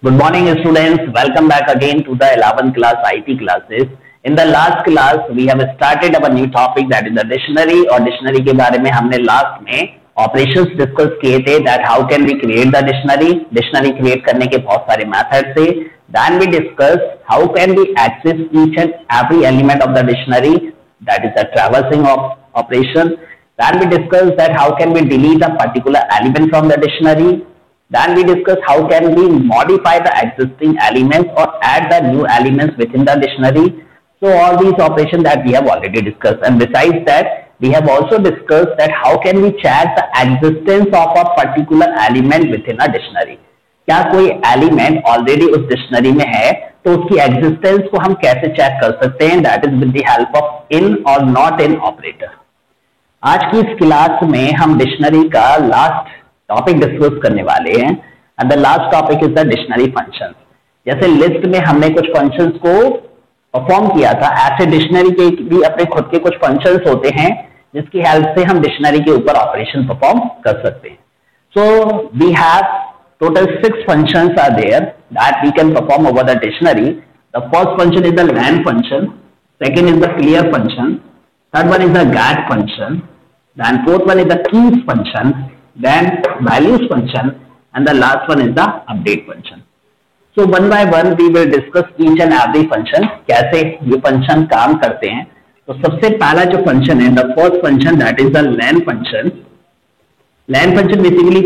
Good morning, students. Welcome back again to the 11th class IT classes. In the last class, we have started our new topic that is the dictionary. और dictionary के बारे में हमने last में operations discuss किए थे that how can we create the dictionary. Dictionary create करने के बहुत सारे methods थे. Then we discuss how can we access each and every element of the dictionary. That is the traversing of operation. Then we discuss that how can we delete a particular element from the dictionary. Then we discuss how can we modify the existing elements or add the new elements within the dictionary. So all these operations that we have already discussed, and besides that we have also discussed that how can we check the existence of a particular element within a dictionary. क्या कोई element already उस dictionary में है तो उसकी existence को हम कैसे check कर सकते हैं, that is with the help of in or not in operator. आज की इस क्लास में हम डिक्शनरी का लास्ट टॉपिक डिस्कस करने वाले हैं and the last topic is the dictionary functions. जैसे लिस्ट में हमने कुछ फंक्शंस को परफॉर्म किया था, ऐसे डिक्शनरी के भी अपने खुद के कुछ फंक्शंस होते हैं जिसकी हेल्प से हम डिक्शनरी के ऊपर ऑपरेशन परफॉर्म कर सकते हैं. So we have total 6 functions are there that we can perform over the dictionary. The first function is the len function, second is the clear function, third one is the get function, then fourth one is the keys function, then values function, and the last one is the update function. So one by one we will discuss each and every function, कैसे ये function काम करते हैं. तो सबसे पहला जो function है, the first function that is the len function. Len function basically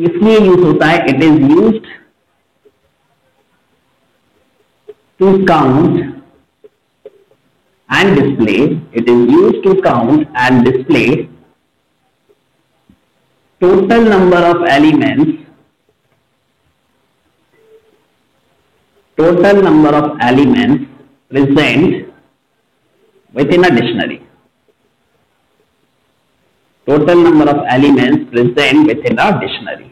इसलिए यूज होता है, it is used to count and display. It is used to count and display total number of elements present within a dictionary. Total number of elements present within a dictionary.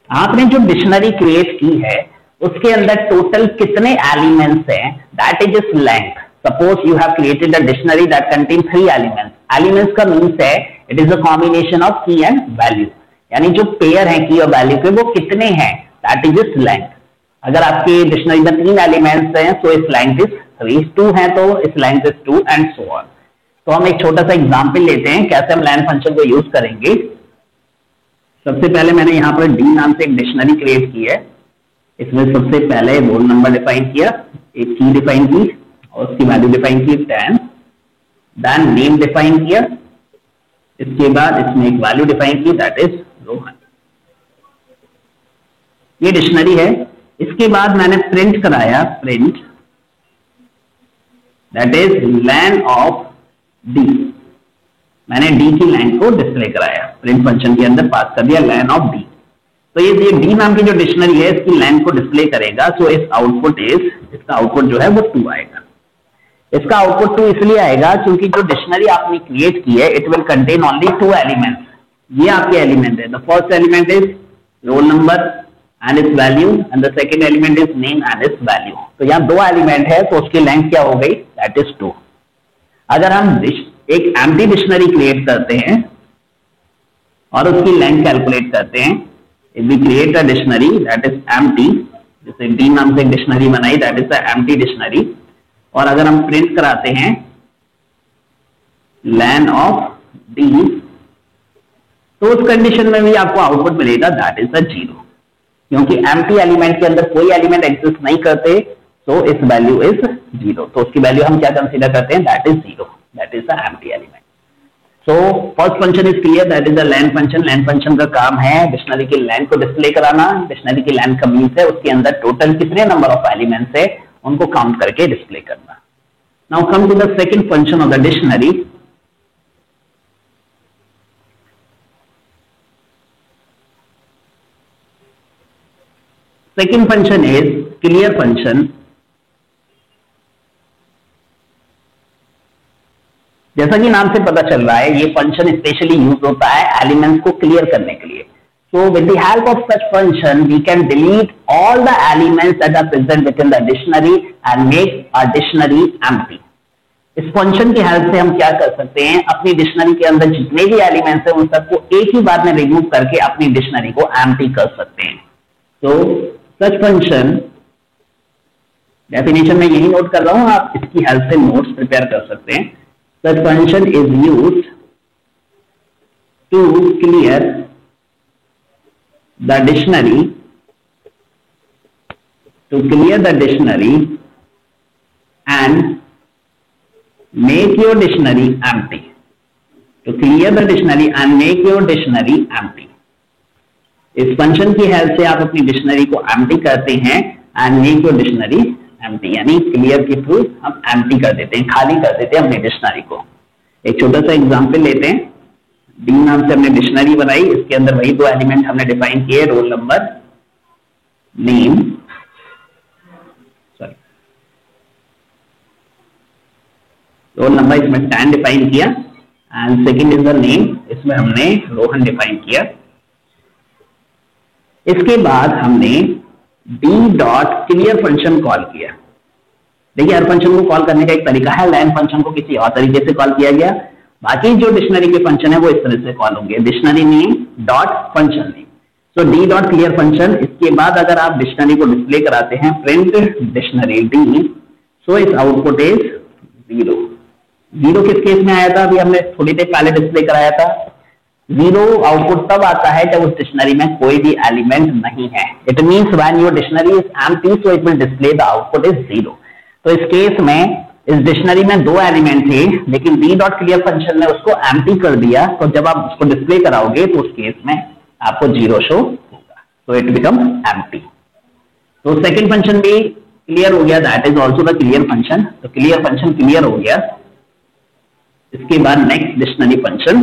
आपने जो dictionary create की है उसके अंदर total कितने elements हैं, that is its length. Suppose you have created a dictionary that contains 3 elements. Elements का means है it is a combination of key and value. यानी जो पेयर है की और वैल्यू के वो कितने हैं, that is its length. अगर आपके डिक्शनरी में 3 एलिमेंट्स हैं तो इस लेंथ इज 3, 2 है तो इस length is 2 and so on. तो हम एक छोटा सा एग्जांपल लेते हैं कैसे हम len फंक्शन को यूज करेंगे. सबसे पहले मैंने यहाँ पर डी नाम से एक डिक्शनरी क्रिएट की है. इसमें सबसे पहले रोल नंबर डिफाइन किया, एक की डिफाइन की और उसकी वैल्यू डिफाइन की 10, देन नेम डिफाइन किया, इसके बाद इसमें एक वैल्यू डिफाइन की दैट इज रोहन. ये डिक्शनरी है. इसके बाद मैंने प्रिंट कराया, print that is len of D. मैंने डी की लाइन को डिस्प्ले कराया, प्रिंट फंक्शन के अंदर पास कर दिया len ऑफ डी. तो ये डी नाम की जो डिक्शनरी है इसकी लाइन को डिस्प्ले करेगा. सो इस आउटपुट इज, इसका आउटपुट जो है वो 2 आएगा. इसका आउटपुट 2 इसलिए आएगा क्योंकि जो डिक्शनरी आपने क्रिएट की है it will contain only 2 elements. ये आपके एलिमेंट है. The first element is roll number and it's value and the second element is name and it's value. तो यहाँ 2 एलिमेंट है तो उसकी लेंथ क्या हो गई, दैट इज 2. अगर हम एक एम्प्टी डिक्शनरी क्रिएट करते हैं और उसकी लेंथ कैलकुलेट करते हैं, if we create a dictionary that is empty, जैसे डी नाम से एक डिक्शनरी बनाई that is the empty dictionary, और अगर हम प्रिंट कराते हैं len ऑफ डी तो उस कंडीशन में भी आपको आउटपुट मिलेगा दैट इज द 0. क्योंकि एम्प्टी एलिमेंट के अंदर कोई एलिमेंट एग्जिस्ट नहीं करते तो इस वैल्यू इज 0. तो उसकी वैल्यू हम क्या कंसीडर करते हैं, that is 0, that is the empty element. So first function is clear, that is the len function. len function का काम है डिक्शनरी की लेंथ को डिस्प्ले कराना. डिक्शनरी की लेंथ का मीन्स है उसके अंदर टोटल कितने नंबर ऑफ एलिमेंट्स है उनको काउंट करके डिस्प्ले करना. Now come to the second function of the dictionary. Second function is clear function. जैसा कि नाम से पता चल रहा है ये फंक्शन स्पेशली यूज होता है एलिमेंट्स को क्लियर करने के लिए. So with the help of such function, we can delete all the elements that are present within the dictionary and make a dictionary empty. इस फंक्शन की हेल्प से हम क्या कर सकते हैं, अपनी डिक्शनरी के अंदर जितने भी एलिमेंट्स हैं उन सबको एक ही बार में रिमूव करके अपनी डिक्शनरी को एम्प्टी कर सकते हैं. तो सच फंक्शन, डेफिनेशन में यही नोट कर रहा हूं, आप इसकी हेल्प से नोट्स प्रिपेयर कर सकते हैं। Such function is used to clear the dictionary, and make your dictionary empty. To clear the dictionary and make your dictionary empty. इस फंक्शन की हेल्प से आप अपनी डिक्शनरी को एम्प्टी करते हैं and make your dictionary empty, यानी clear के थ्रू हम एम्प्टी कर देते हैं, खाली कर देते हैं अपनी डिक्शनरी को। एक छोटा सा एग्जांपल लेते हैं। डी नाम से हमने डिक्शनरी बनाई, इसके अंदर वही दो एलिमेंट हमने डिफाइन किए, roll number, name, roll number इसमें 10 डिफाइन किया and second is the name, इसमें हमने रोहन डिफाइन किया। इसके बाद हमने D dot clear function call किया। देखिए हर फंक्शन को कॉल करने का एक तरीका है, लैन फंक्शन को किसी और तरीके से कॉल किया गया, बाकी जो डिक्शनरी के फंक्शन है वो इस तरह से कॉल होंगे, dictionary name dot function name. तो डी डॉट क्लियर फंक्शन, इसके बाद अगर आप डिक्शनरी को डिस्प्ले कराते हैं प्रिंट डिक्शनरी डी, सो इस आउटपुट इज 0। 0 किस केस में आया था, अभी हमने थोड़ी देर पहले डिस्प्ले कराया था। 0 आउटपुट तब आता है जब उस डिक्शनरी में कोई भी एलिमेंट नहीं है। It means when your dictionary is empty so it will display the output is 0। तो इस केस में इस डिक्शनरी में 2 एलिमेंट थे, लेकिन डी डॉट क्लियर फंक्शन ने उसको एम्प्टी कर दिया, तो जब आप उसको डिस्प्ले कराओगे तो उस केस में आपको 0 शो होगा, तो इट बिकम एम्प्टी। तो सेकेंड फंक्शन भी क्लियर हो गया, that is also the clear function. तो क्लियर फंक्शन क्लियर हो गया। इसके बाद नेक्स्ट डिक्शनरी फंक्शन